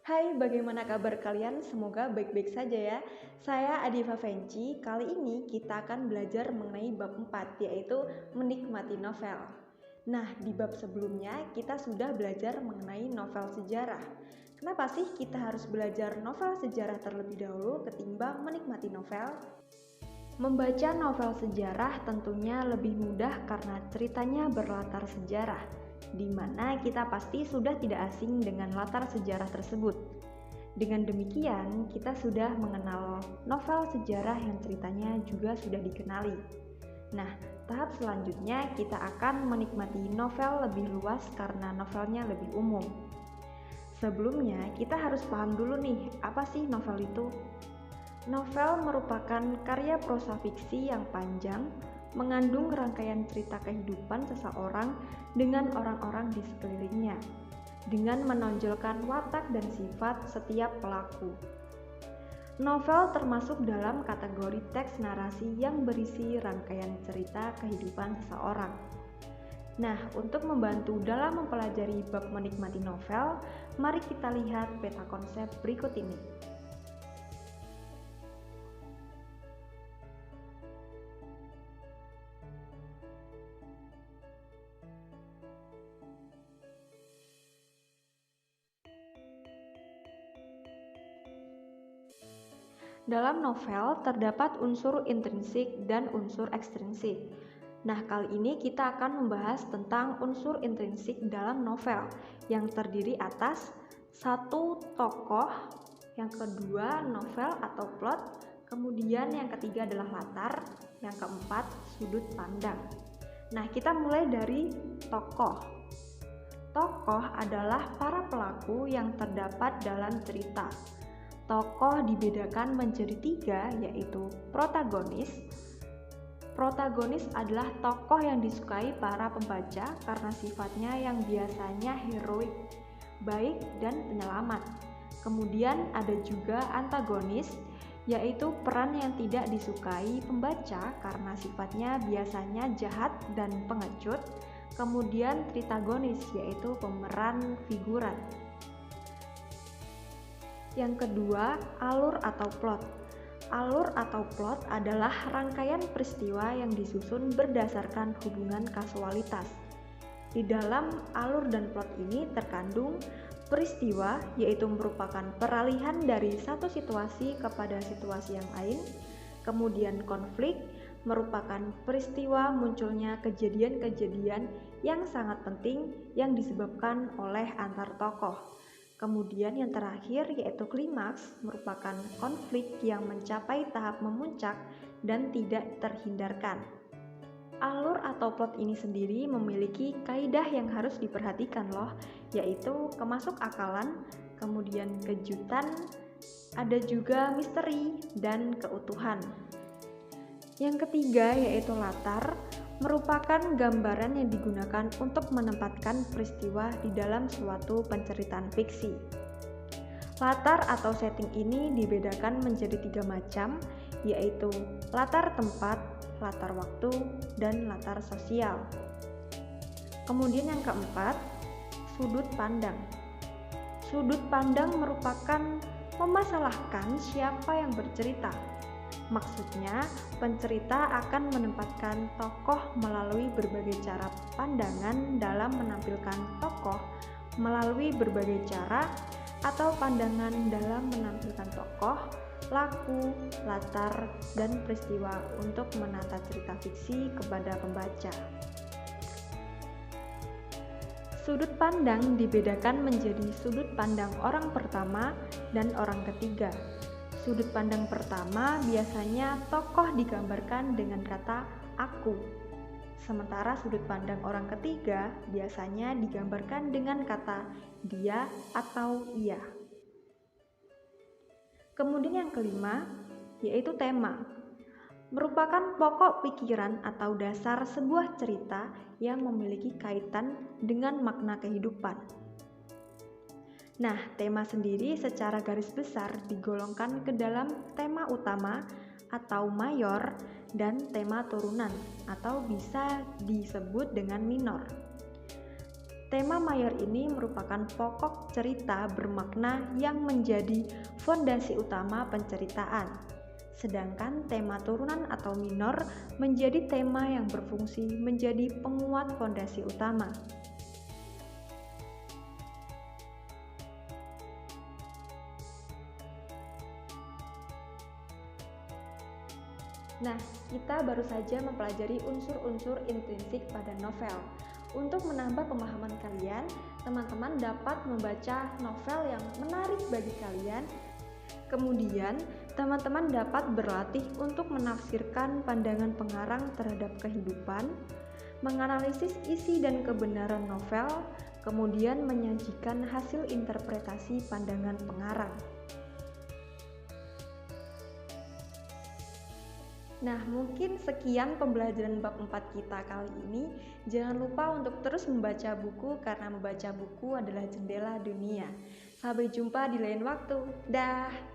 Hai, bagaimana kabar kalian? Semoga baik-baik saja ya. Saya Adifa Venci. Kali ini kita akan belajar mengenai bab 4, yaitu menikmati novel. Nah, di bab sebelumnya kita sudah belajar mengenai novel sejarah. Kenapa sih kita harus belajar novel sejarah terlebih dahulu ketimbang menikmati novel? Membaca novel sejarah tentunya lebih mudah karena ceritanya berlatar sejarah, di mana kita pasti sudah tidak asing dengan latar sejarah tersebut. Dengan demikian, kita sudah mengenal novel sejarah yang ceritanya juga sudah dikenali. Nah, tahap selanjutnya kita akan menikmati novel lebih luas karena novelnya lebih umum. Sebelumnya, kita harus paham dulu nih, apa sih novel itu? Novel merupakan karya prosa fiksi yang panjang, mengandung rangkaian cerita kehidupan seseorang dengan orang-orang di sekelilingnya, dengan menonjolkan watak dan sifat setiap pelaku. Novel termasuk dalam kategori teks narasi yang berisi rangkaian cerita kehidupan seseorang. Nah, untuk membantu dalam mempelajari bab menikmati novel, mari kita lihat peta konsep berikut ini. Dalam novel terdapat unsur intrinsik dan unsur ekstrinsik. Nah, kali ini kita akan membahas tentang unsur intrinsik dalam novel yang terdiri atas satu tokoh, yang kedua novel atau plot, kemudian yang ketiga adalah latar, yang keempat sudut pandang. Nah, kita mulai dari tokoh. Tokoh adalah para pelaku yang terdapat dalam cerita. Tokoh dibedakan menjadi tiga, yaitu protagonis. Protagonis adalah tokoh yang disukai para pembaca karena sifatnya yang biasanya heroik, baik, dan penyelamat. Kemudian ada juga antagonis, yaitu peran yang tidak disukai pembaca karena sifatnya biasanya jahat dan pengecut. Kemudian tritagonis, yaitu pemeran figuran. Yang kedua, alur atau plot. Alur atau plot adalah rangkaian peristiwa yang disusun berdasarkan hubungan kasualitas. Di dalam alur dan plot ini terkandung peristiwa, yaitu merupakan peralihan dari satu situasi kepada situasi yang lain. Kemudian konflik merupakan peristiwa munculnya kejadian-kejadian yang sangat penting yang disebabkan oleh antar tokoh. Kemudian yang terakhir yaitu klimaks, merupakan konflik yang mencapai tahap memuncak dan tidak terhindarkan. Alur atau plot ini sendiri memiliki kaidah yang harus diperhatikan loh, yaitu kemasuk akalan, kemudian kejutan, ada juga misteri dan keutuhan. Yang ketiga yaitu latar, merupakan gambaran yang digunakan untuk menempatkan peristiwa di dalam suatu penceritaan fiksi. Latar atau setting ini dibedakan menjadi tiga macam, yaitu latar tempat, latar waktu, dan latar sosial. Kemudian yang keempat, sudut pandang. Sudut pandang merupakan memasalahkan siapa yang bercerita. Maksudnya, pencerita akan menempatkan tokoh melalui berbagai cara pandangan dalam menampilkan tokoh melalui berbagai cara atau pandangan dalam menampilkan tokoh, laku, latar, dan peristiwa untuk menata cerita fiksi kepada pembaca. Sudut pandang dibedakan menjadi sudut pandang orang pertama dan orang ketiga. Sudut pandang pertama biasanya tokoh digambarkan dengan kata aku. Sementara sudut pandang orang ketiga biasanya digambarkan dengan kata dia atau ia. Kemudian yang kelima yaitu tema. Merupakan pokok pikiran atau dasar sebuah cerita yang memiliki kaitan dengan makna kehidupan. Nah, tema sendiri secara garis besar digolongkan ke dalam tema utama atau mayor dan tema turunan atau bisa disebut dengan minor. Tema mayor ini merupakan pokok cerita bermakna yang menjadi fondasi utama penceritaan. Sedangkan tema turunan atau minor menjadi tema yang berfungsi menjadi penguat fondasi utama. Nah, kita baru saja mempelajari unsur-unsur intrinsik pada novel. Untuk menambah pemahaman kalian, teman-teman dapat membaca novel yang menarik bagi kalian. Kemudian, teman-teman dapat berlatih untuk menafsirkan pandangan pengarang terhadap kehidupan, menganalisis isi dan kebenaran novel, kemudian menyajikan hasil interpretasi pandangan pengarang. Nah, mungkin sekian pembelajaran bab 4 kita kali ini. Jangan lupa untuk terus membaca buku karena membaca buku adalah jendela dunia. Sampai jumpa di lain waktu. Dah.